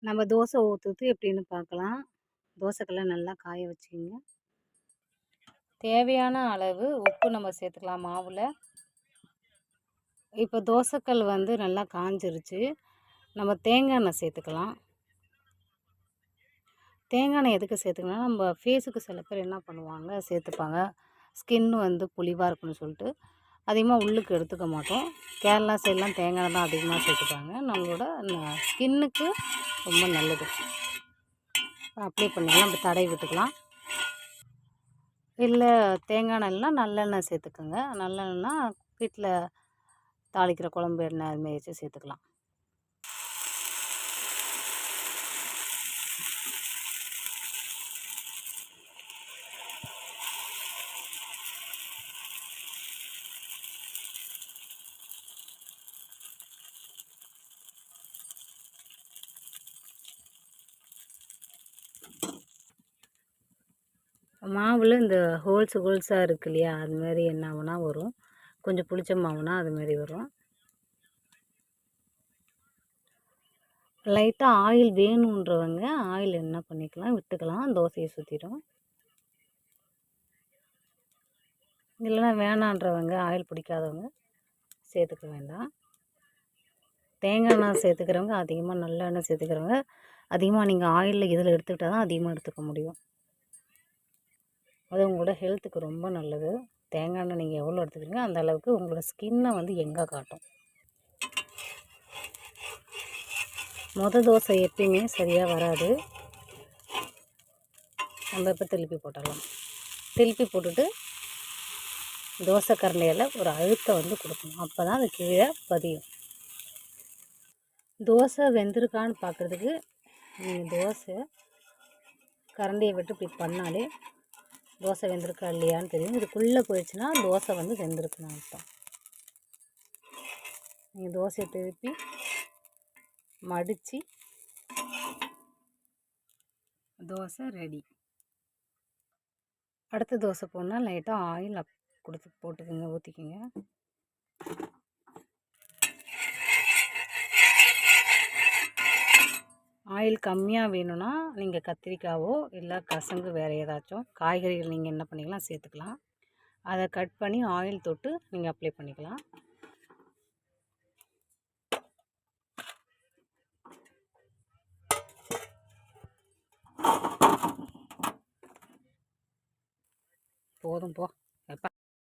நம்ம தோசை ஊத்துறது எப்படின்னு பார்க்கலாம். தோசைக்கல்ல நல்லா காய வச்சுக்கங்க. தேவையான அளவு உப்பு நம்ம சேர்த்துக்கலாம் மாவுல. இப்போ தோசைக்கல் வந்து நல்லா காஞ்சிருச்சு. நம்ம தேங்காய் எண்ணெய் சேர்த்துக்கலாம். தேங்காய் எண்ணெய் எதுக்கு சேர்த்துக்கலாம்னா, நம்ம ஃபேஸுக்கு சில பேர் என்ன பண்ணுவாங்க சேர்த்துப்பாங்க. ஸ்கின் வந்து பொலிவா இருக்குன்னு சொல்லிட்டு, அதிகமாக உள்ளுக்கு எடுத்துக்க மாட்டோம். கேரளா சைட்லாம் தேங்காய் எண்ணெய் தான் அதிகமாக சேர்த்துப்பாங்க. நம்மளோட ஸ்கின்னுக்கு ரொம்ப நல்லது. அப்ளை பண்ணிக்கலாம். அப்படி தடவி விட்டுக்கலாம். இல்ல தேங்காய் எண்ணெய் இல்லைனா நல்லெண்ணெய் சேர்த்துக்கோங்க. நல்லெண்ணெய்னா வீட்டில தாளிக்கிற குழம்பு எண்ணெய் அதுமாரி வச்சு சேர்த்துக்கலாம். மாவில் இந்த ஹோல்ஸாக இருக்கு இல்லையா, அதுமாரி என்ன ஆகுனா வரும். கொஞ்சம் புளிச்ச மாவுனா அதுமாரி வரும். லைட்டாக ஆயில் வேணுன்றவங்க ஆயில் என்ன பண்ணிக்கலாம், விட்டுக்கலாம். தோசையை சுற்றிடும். இல்லைனா வேணான்றவங்க ஆயில் பிடிக்காதவங்க சேர்த்துக்க வேண்டாம். தேங்காய் எண்ணெய் சேர்த்துக்கிறவங்க அதிகமாக நல்லெண்ணெய் சேர்த்துக்கிறவங்க அதிகமாக நீங்கள் ஆயிலில் இதில் எடுத்துக்கிட்டால் தான் அதிகமாக எடுத்துக்க முடியும். அது உங்களோட ஹெல்த்துக்கு ரொம்ப நல்லது. தேங்காய் எண்ணெய் நீங்கள் எவ்வளோ எடுத்துக்கிறீங்க அந்த அளவுக்கு உங்களோட ஸ்கின்னை வந்து எங்கே காட்டும். தோசை எப்பயுமே சரியாக வராது. நம்ம இப்போ திருப்பி போட்டுடலாம். திருப்பி போட்டுட்டு தோசை கரண்டியில் ஒரு அழுத்தம் வந்து கொடுக்கணும். அப்போ தான் அது கீழே பதியும். தோசை வெந்திருக்கான்னு பார்க்குறதுக்கு நீங்கள் தோசை கரண்டியை விட்டு இப்படி பண்ணாலே தோசை வெந்திருக்கா இல்லையான்னு தெரியும். இதுக்குள்ளே போயிடுச்சுன்னா தோசை வந்து வெந்திருக்குன்னு அர்த்தம். நீங்கள் தோசையை திருப்பி மடித்து தோசை ரெடி. அடுத்த தோசை போடணுன்னா லைட்டாக ஆயில் போட்டுக்கோங்க, ஊற்றிக்கோங்க. ஆயில் கம்மியாக வேணும்னா நீங்கள் கத்திரிக்காவோ இல்லை கசங்கு வேறு ஏதாச்சும் காய்கறிகள் நீங்கள் என்ன பண்ணிக்கலாம் சேர்த்துக்கலாம். அதை கட் பண்ணி ஆயில் தொட்டு நீங்கள் அப்ளை பண்ணிக்கலாம். போதும் போ.